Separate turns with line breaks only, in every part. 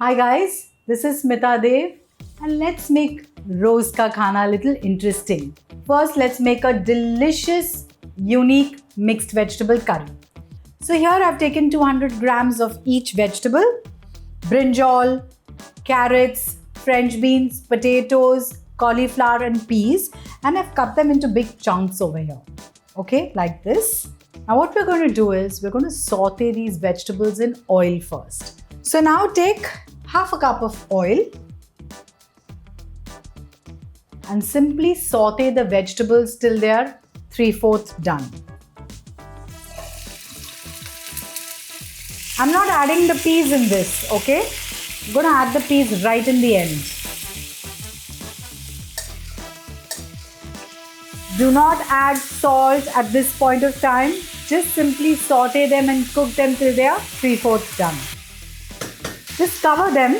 Hi guys, this is Smita Dev and let's make Rose ka khana a little interesting. First, let's make a delicious, unique mixed vegetable curry. So here I've taken 200 grams of each vegetable: brinjal, carrots, French beans, potatoes, cauliflower and peas, and I've cut them into big chunks over here. Okay, like this. Now what we're going to do is we're going to saute these vegetables in oil first. So now take half a cup of oil and simply saute the vegetables till they are 3/4 done. I'm not adding the peas in this, okay? I'm going to add the peas right in the end. Do not add salt at this point of time. Just simply saute them and cook them till they are 3/4 done. Just cover them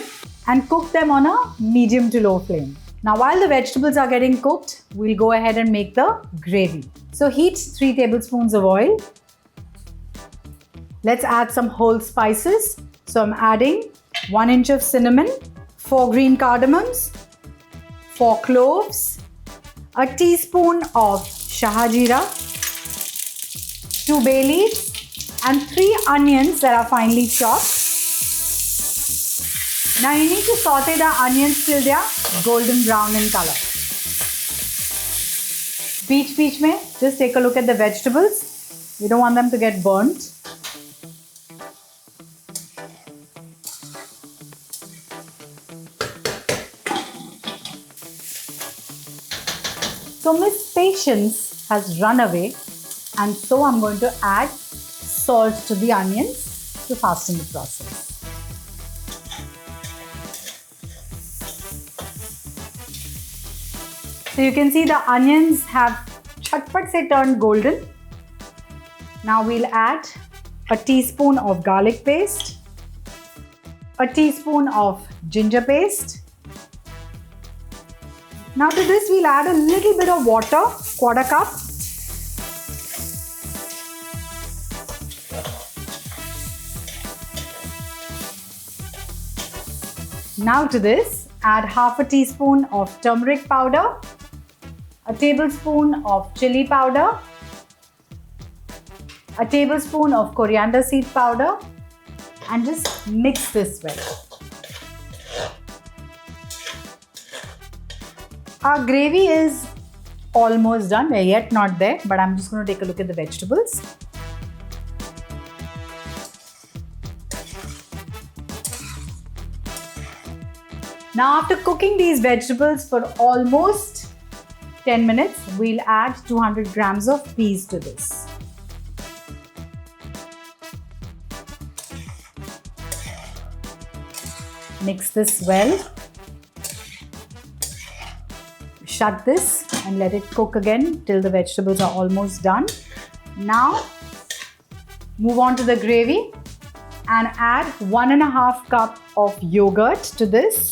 and cook them on a medium to low flame. Now while the vegetables are getting cooked, we'll go ahead and make the gravy. So heat 3 tablespoons of oil. Let's add some whole spices. So I'm adding 1 inch of cinnamon, 4 green cardamoms, 4 cloves, a teaspoon of shaha jeera, 2 bay leaves, and 3 onions that are finely chopped. Now you need to saute the onions till they are golden brown in color. Beech mein, just take a look at the vegetables. We don't want them to get burnt. So Miss Patience has run away, and so I'm going to add salt to the onions to fasten the process. So you can see the onions have chatpat se turned golden. Now we'll add a teaspoon of garlic paste, a teaspoon of ginger paste. Now to this we'll add a little bit of water, 1/4 cup. Now to this add half a teaspoon of turmeric powder, a tablespoon of chili powder, a tablespoon of coriander seed powder, and just mix this well. Our gravy is almost done. We're yet not there, but I'm just going to take a look at the vegetables. Now after cooking these vegetables for almost 10 minutes, we'll add 200 grams of peas to this. Mix this well. Shut this and let it cook again till the vegetables are almost done. Now move on to the gravy and add 1.5 cup of yogurt to this.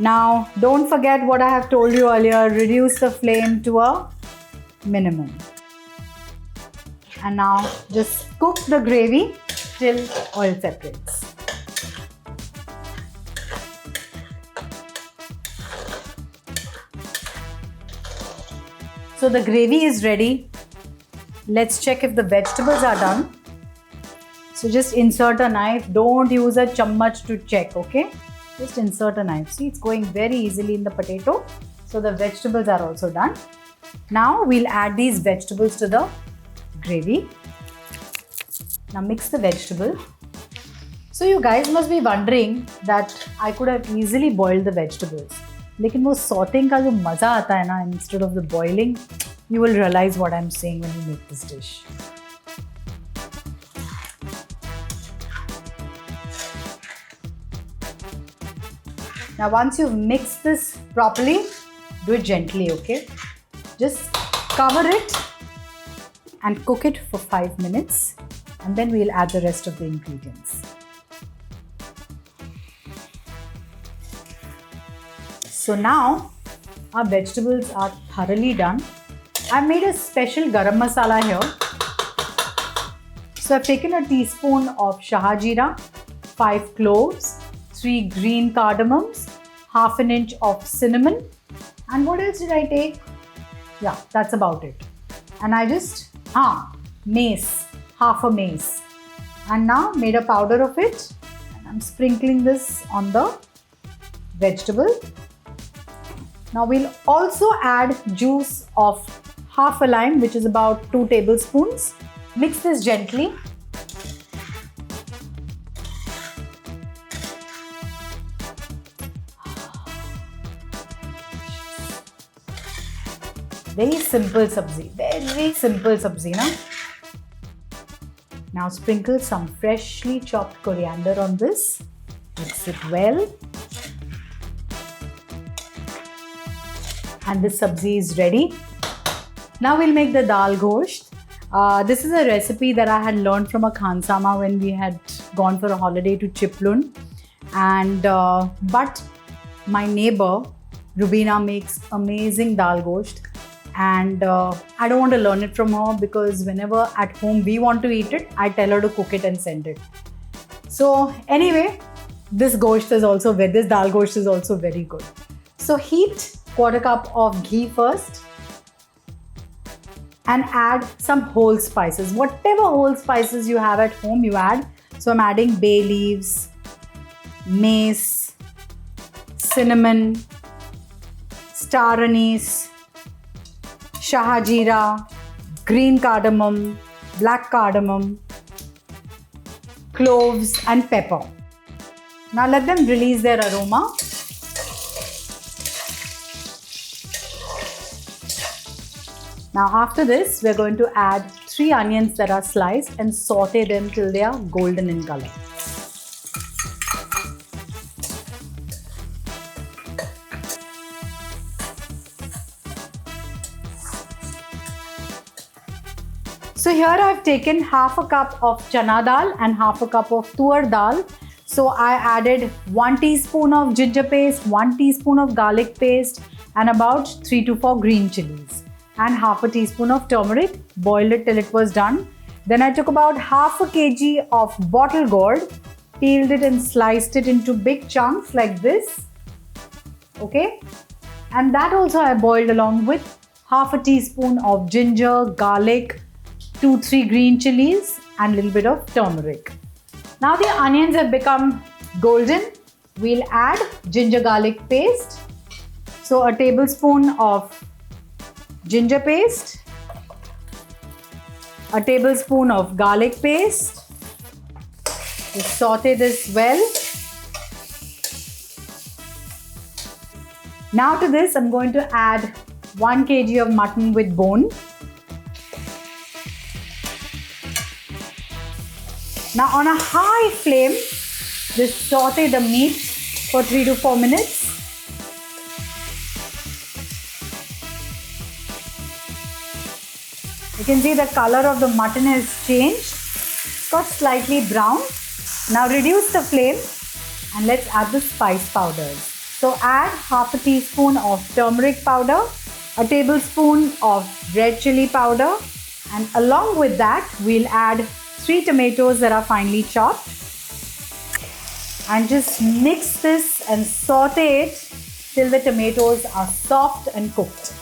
Now don't forget what I have told you earlier, reduce the flame to a minimum. And now just cook the gravy till oil separates. So the gravy is ready. Let's check if the vegetables are done. So just insert a knife. Don't use a chammach to check, okay? Just insert a knife. See, it's going very easily in the potato. So the vegetables are also done. Now we'll add these vegetables to the gravy. Now mix the vegetable. So you guys must be wondering that I could have easily boiled the vegetables. लेकिन वो sauteing का जो मजा आता है ना, instead of the boiling, you will realize what I'm saying when you make this dish. Now once you've mixed this properly, do it gently, okay? Just cover it and cook it for 5 minutes, and then we'll add the rest of the ingredients. So now our vegetables are thoroughly done. I've made a special garam masala here. So I've taken a teaspoon of shaha jeera, 5 cloves, 3 green cardamoms, half an inch of cinnamon, and what else did I take? Yeah, that's about it. And I just, mace, half a mace. And now made a powder of it. And I'm sprinkling this on the vegetable. Now we'll also add juice of half a lime, which is about 2 tablespoons. Mix this gently. Very simple sabzi, very simple sabzi, na? Now sprinkle some freshly chopped coriander on this. Mix it well. And this sabzi is ready. Now we'll make the dal gosht. This is a recipe that I had learned from a khansama when we had gone for a holiday to Chiplun. And but my neighbor Rubina makes amazing dal gosht. And I don't want to learn it from her because whenever at home we want to eat it, I tell her to cook it and send it. So anyway, this dal gosht is also very good. So heat 1/4 cup of ghee first and add some whole spices. Whatever whole spices you have at home, you add. So I'm adding bay leaves, mace, cinnamon, star anise, shahajira, green cardamom, black cardamom, cloves and pepper. Now let them release their aroma. Now after this, we're going to add 3 onions that are sliced and saute them till they are golden in color. So here I've taken half a cup of chana dal and half a cup of tur dal. So I added 1 teaspoon of ginger paste, 1 teaspoon of garlic paste and about 3 to 4 green chilies and half a teaspoon of turmeric. Boiled it till it was done. Then I took about half a kg of bottle gourd, peeled it and sliced it into big chunks like this. Okay. And that also I boiled along with half a teaspoon of ginger, garlic, 2-3 green chilies and a little bit of turmeric. Now the onions have become golden. We'll add ginger garlic paste. So a tablespoon of ginger paste, a tablespoon of garlic paste. Just saute this well. Now to this I'm going to add 1 kg of mutton with bone. Now on a high flame, just saute the meat for 3 to 4 minutes. You can see the color of the mutton has changed. It's got slightly brown. Now reduce the flame and let's add the spice powders. So add half a teaspoon of turmeric powder, a tablespoon of red chili powder, and along with that we'll add 3 tomatoes that are finely chopped and just mix this and saute it till the tomatoes are soft and cooked.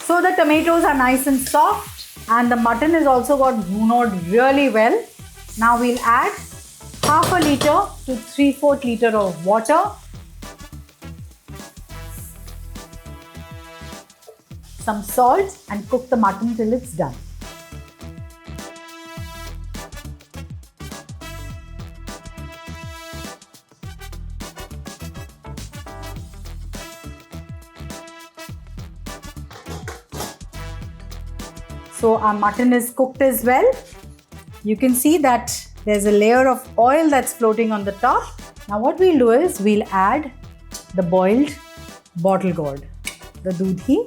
So the tomatoes are nice and soft and the mutton is also got bhunod really well. Now we'll add half a liter to 3/4 liter of water. Some salt and cook the mutton till it's done. So our mutton is cooked as well. You can see that there's a layer of oil that's floating on the top. Now what we'll do is we'll add the boiled bottle gourd, the dudhi.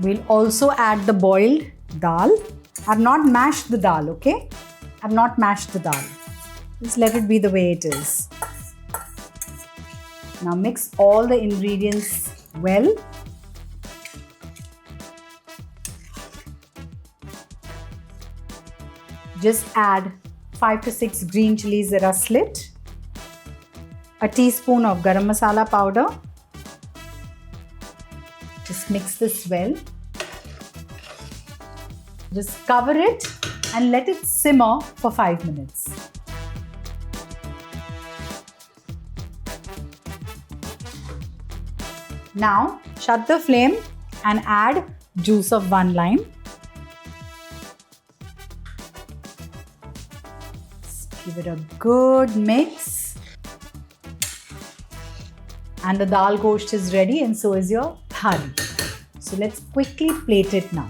We'll also add the boiled dal. I've not mashed the dal, okay? I've not mashed the dal. Just let it be the way it is. Now mix all the ingredients well. Just add 5 to 6 green chilies that are slit, a teaspoon of garam masala powder. Just mix this well. Just cover it and let it simmer for 5 minutes. Now shut the flame and add juice of 1 lime. Just give it a good mix. And the dal gosht is ready, and so is your thali. So let's quickly plate it now.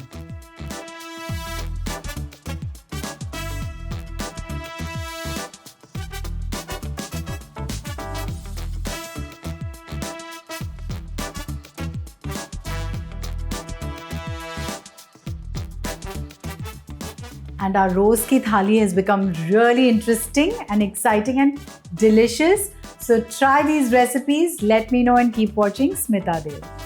And our rose ki thali has become really interesting and exciting and delicious. So try these recipes. Let me know and keep watching Smita Dev.